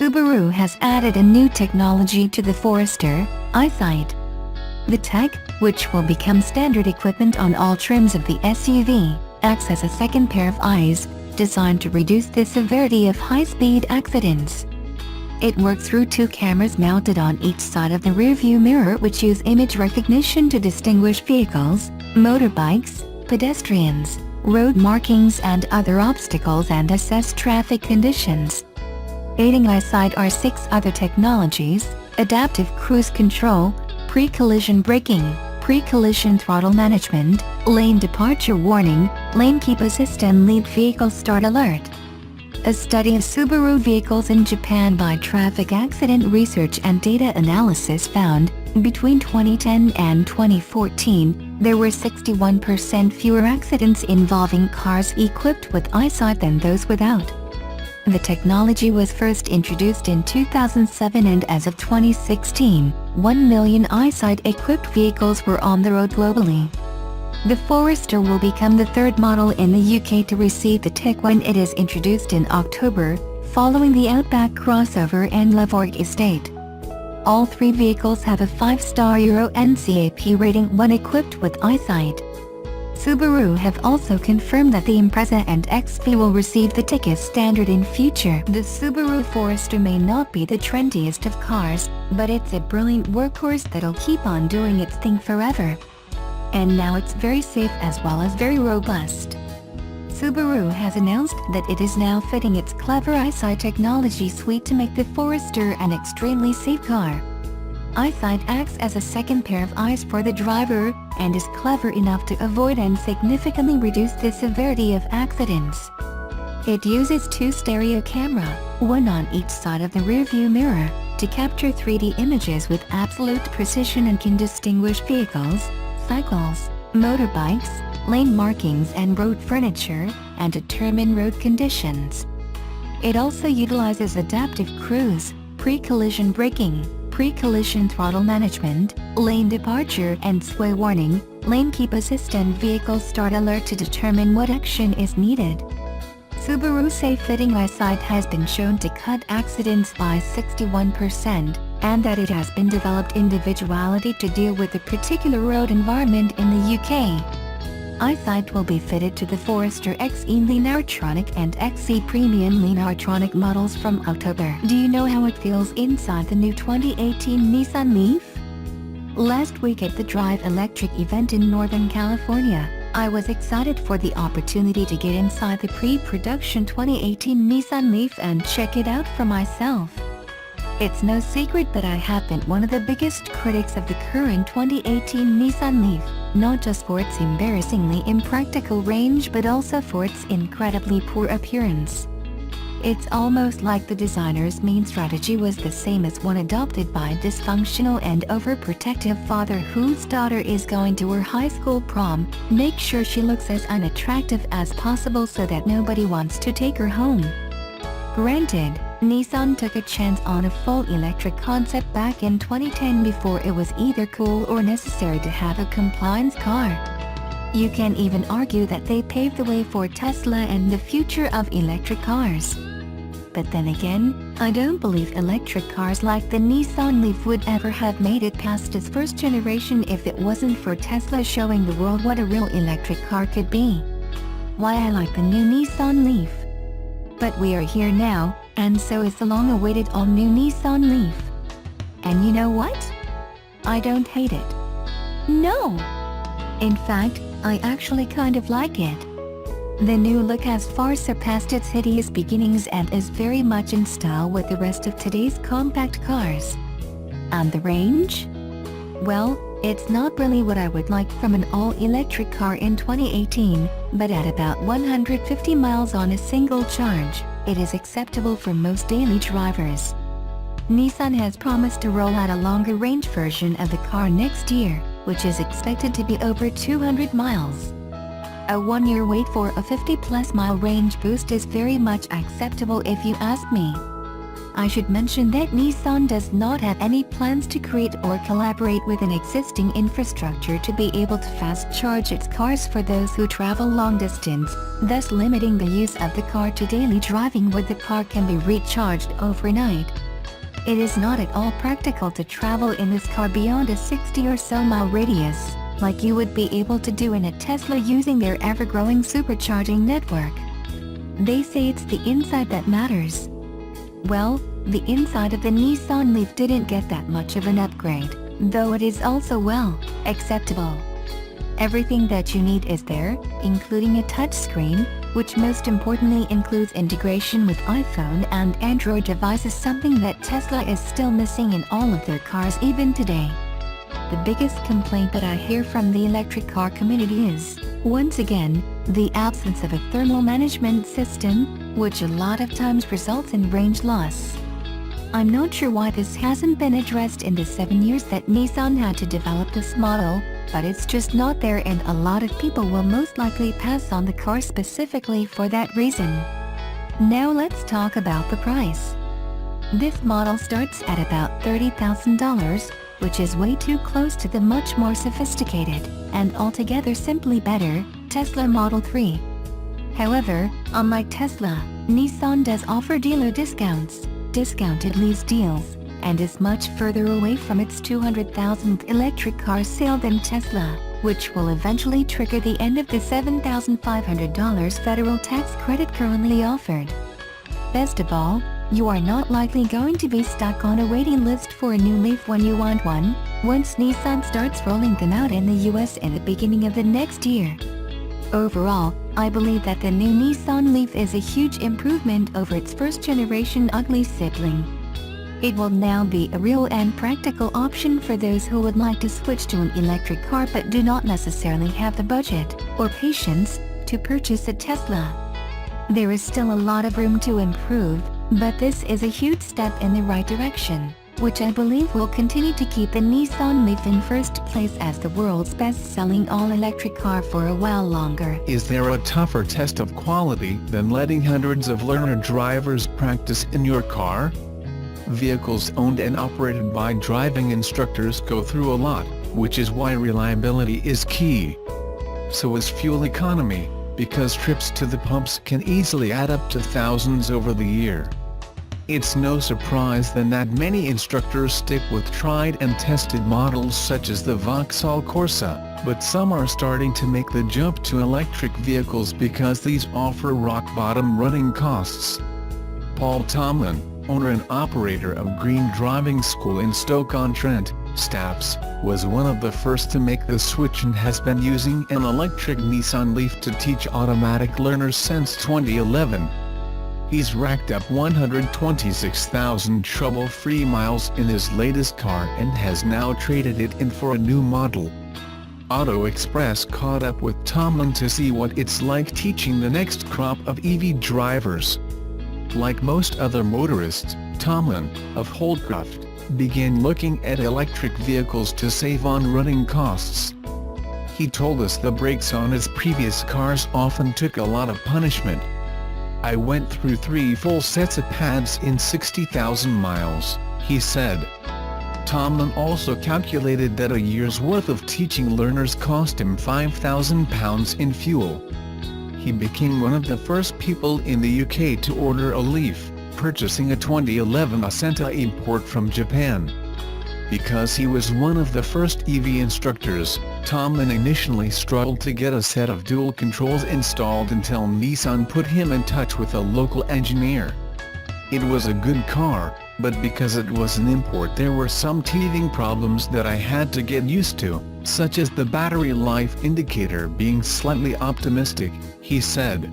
Subaru has added a new technology to the Forester, Eyesight. The tech, which will become standard equipment on all trims of the SUV, acts as a second pair of eyes, designed to reduce the severity of high-speed accidents. It works through two cameras mounted on each side of the rearview mirror, which use image recognition to distinguish vehicles, motorbikes, pedestrians, road markings and other obstacles and assess traffic conditions. Aiding Eyesight are 6 other technologies: adaptive cruise control, pre-collision braking, pre-collision throttle management, lane departure warning, lane keep assist and lead vehicle start alert. A study of Subaru vehicles in Japan by Traffic Accident Research and Data Analysis found, between 2010 and 2014, there were 61% fewer accidents involving cars equipped with Eyesight than those without. The technology was first introduced in 2007, and as of 2016, 1 million Eyesight-equipped vehicles were on the road globally. The Forester will become the third model in the UK to receive the tech when it is introduced in October, following the Outback crossover and Levorg Estate. All 3 vehicles have a 5-star Euro NCAP rating when equipped with Eyesight. Subaru have also confirmed that the Impreza and XV will receive the tech as standard in future. The Subaru Forester may not be the trendiest of cars, but it's a brilliant workhorse that'll keep on doing its thing forever. And now it's very safe as well as very robust. Subaru has announced that it is now fitting its clever Eyesight technology suite to make the Forester an extremely safe car. Eyesight acts as a second pair of eyes for the driver, and is clever enough to avoid and significantly reduce the severity of accidents. It uses 2 stereo camera, one on each side of the rearview mirror, to capture 3D images with absolute precision and can distinguish vehicles, cycles, motorbikes, lane markings and road furniture, and determine road conditions. It also utilizes adaptive cruise, pre-collision braking, pre-collision throttle management, lane departure and sway warning, lane keep assist and vehicle start alert to determine what action is needed. Subaru safe-fitting Eyesight has been shown to cut accidents by 61%, and that it has been developed individuality to deal with a particular road environment in the UK. Eyesight will be fitted to the Forester XE Lineartronic and XE Premium Lineartronic models from October. Do you know how it feels inside the new 2018 Nissan Leaf? Last week at the Drive Electric event in Northern California, I was excited for the opportunity to get inside the pre-production 2018 Nissan Leaf and check it out for myself. It's no secret that I have been one of the biggest critics of the current 2018 Nissan Leaf, not just for its embarrassingly impractical range but also for its incredibly poor appearance. It's almost like the designer's main strategy was the same as one adopted by a dysfunctional and overprotective father whose daughter is going to her high school prom: make sure she looks as unattractive as possible so that nobody wants to take her home. Granted, Nissan took a chance on a full electric concept back in 2010 before it was either cool or necessary to have a compliance car. You can even argue that they paved the way for Tesla and the future of electric cars. But then again, I don't believe electric cars like the Nissan Leaf would ever have made it past its first generation if it wasn't for Tesla showing the world what a real electric car could be. Why I like the new Nissan Leaf. But we are here now, and so is the long-awaited all-new Nissan Leaf. And you know what? I don't hate it. No! In fact, I actually kind of like it. The new look has far surpassed its hideous beginnings and is very much in style with the rest of today's compact cars. And the range? Well, it's not really what I would like from an all-electric car in 2018, but at about 150 miles on a single charge, it is acceptable for most daily drivers. Nissan has promised to roll out a longer-range version of the car next year, which is expected to be over 200 miles. A 1-year wait for a 50-plus mile range boost is very much acceptable if you ask me. I should mention that Nissan does not have any plans to create or collaborate with an existing infrastructure to be able to fast charge its cars for those who travel long distance, thus limiting the use of the car to daily driving where the car can be recharged overnight. It is not at all practical to travel in this car beyond a 60 or so mile radius, like you would be able to do in a Tesla using their ever-growing supercharging network. They say it's the inside that matters. Well, the inside of the Nissan Leaf didn't get that much of an upgrade, though it is also well acceptable. Everything that you need is there, including a touchscreen, which most importantly includes integration with iPhone and Android devices, something that Tesla is still missing in all of their cars even today. The biggest complaint that I hear from the electric car community is, once again, the absence of a thermal management system, which a lot of times results in range loss. I'm not sure why this hasn't been addressed in the 7 years that Nissan had to develop this model, but it's just not there, and a lot of people will most likely pass on the car specifically for that reason. Now let's talk about the price. This model starts at about $30,000, which is way too close to the much more sophisticated, and altogether simply better, Tesla Model 3. However, unlike Tesla, Nissan does offer dealer discounts, discounted lease deals, and is much further away from its 200,000th electric car sale than Tesla, which will eventually trigger the end of the $7,500 federal tax credit currently offered. Best of all, you are not likely going to be stuck on a waiting list for a new Leaf when you want one, once Nissan starts rolling them out in the US in the beginning of the next year. Overall, I believe that the new Nissan Leaf is a huge improvement over its first-generation ugly sibling. It will now be a real and practical option for those who would like to switch to an electric car but do not necessarily have the budget or patience to purchase a Tesla. There is still a lot of room to improve, but this is a huge step in the right direction, which I believe will continue to keep the Nissan Leaf in first place as the world's best-selling all-electric car for a while longer. Is there a tougher test of quality than letting hundreds of learner drivers practice in your car? Vehicles owned and operated by driving instructors go through a lot, which is why reliability is key. So is fuel economy, because trips to the pumps can easily add up to thousands over the year. It's no surprise then that many instructors stick with tried and tested models such as the Vauxhall Corsa, but some are starting to make the jump to electric vehicles because these offer rock-bottom running costs. Paul Tomlin, owner and operator of Green Driving School in Stoke-on-Trent, Staffs, was one of the first to make the switch and has been using an electric Nissan Leaf to teach automatic learners since 2011. He's racked up 126,000 trouble-free miles in his latest car and has now traded it in for a new model. Auto Express caught up with Tomlin to see what it's like teaching the next crop of EV drivers. Like most other motorists, Tomlin, of Holdcroft, began looking at electric vehicles to save on running costs. He told us the brakes on his previous cars often took a lot of punishment. "I went through 3 full sets of pads in 60,000 miles, he said. Tomlin also calculated that a year's worth of teaching learners cost him £5,000 in fuel. He became one of the first people in the UK to order a Leaf, purchasing a 2011 Ascenta import from Japan. Because he was one of the first EV instructors, Tomlin initially struggled to get a set of dual controls installed until Nissan put him in touch with a local engineer. It was a good car, but because it was an import there were some teething problems that I had to get used to, such as the battery life indicator being slightly optimistic, he said.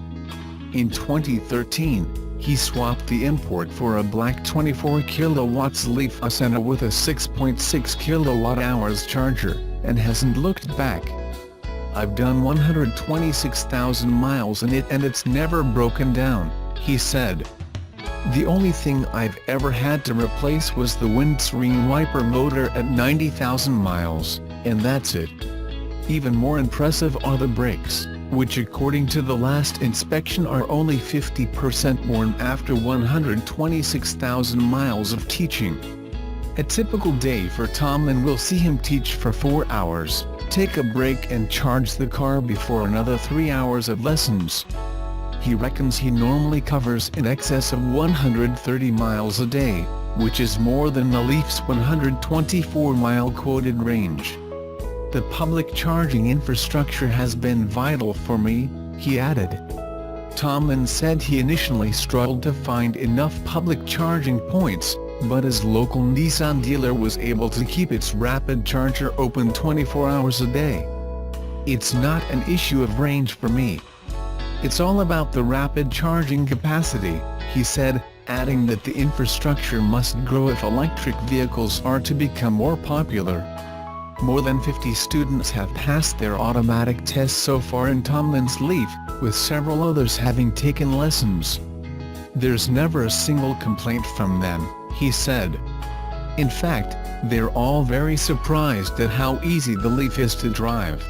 In 2013, he swapped the import for a black 24 kW Leaf Ascenta with a 6.6 kWh charger, and hasn't looked back. "I've done 126,000 miles in it and it's never broken down," he said. "The only thing I've ever had to replace was the windscreen wiper motor at 90,000 miles, and that's it. Even more impressive are the brakes. which according to the last inspection are only 50% worn after 126,000 miles of teaching. A typical day for Tomlin will see him teach for 4 hours, take a break and charge the car before another 3 hours of lessons. He reckons he normally covers in excess of 130 miles a day, which is more than the Leaf's 124-mile quoted range. "The public charging infrastructure has been vital for me," he added. Tomlin said he initially struggled to find enough public charging points, but his local Nissan dealer was able to keep its rapid charger open 24 hours a day. "It's not an issue of range for me. It's all about the rapid charging capacity," he said, adding that the infrastructure must grow if electric vehicles are to become more popular. More than 50 students have passed their automatic tests so far in Tomlin's Leaf, with several others having taken lessons. "There's never a single complaint from them," he said. In fact, they're all very surprised at how easy the Leaf is to drive.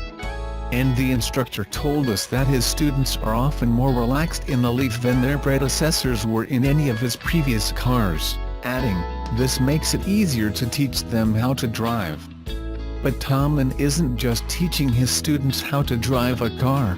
And the instructor told us that his students are often more relaxed in the Leaf than their predecessors were in any of his previous cars, adding, "This makes it easier to teach them how to drive." But Tomlin isn't just teaching his students how to drive a car.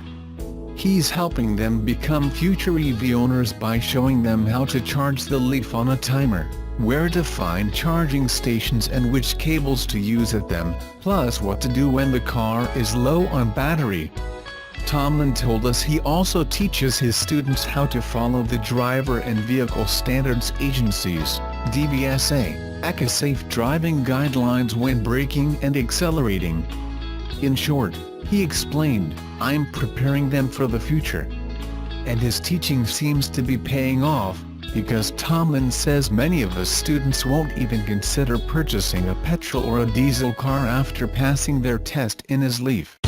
He's helping them become future EV owners by showing them how to charge the Leaf on a timer, where to find charging stations and which cables to use at them, plus what to do when the car is low on battery. Tomlin told us he also teaches his students how to follow the Driver and Vehicle Standards Agency's (DVSA) safe driving guidelines when braking and accelerating. In short, he explained, "I'm preparing them for the future." And his teaching seems to be paying off, because Tomlin says many of his students won't even consider purchasing a petrol or a diesel car after passing their test in his Leaf.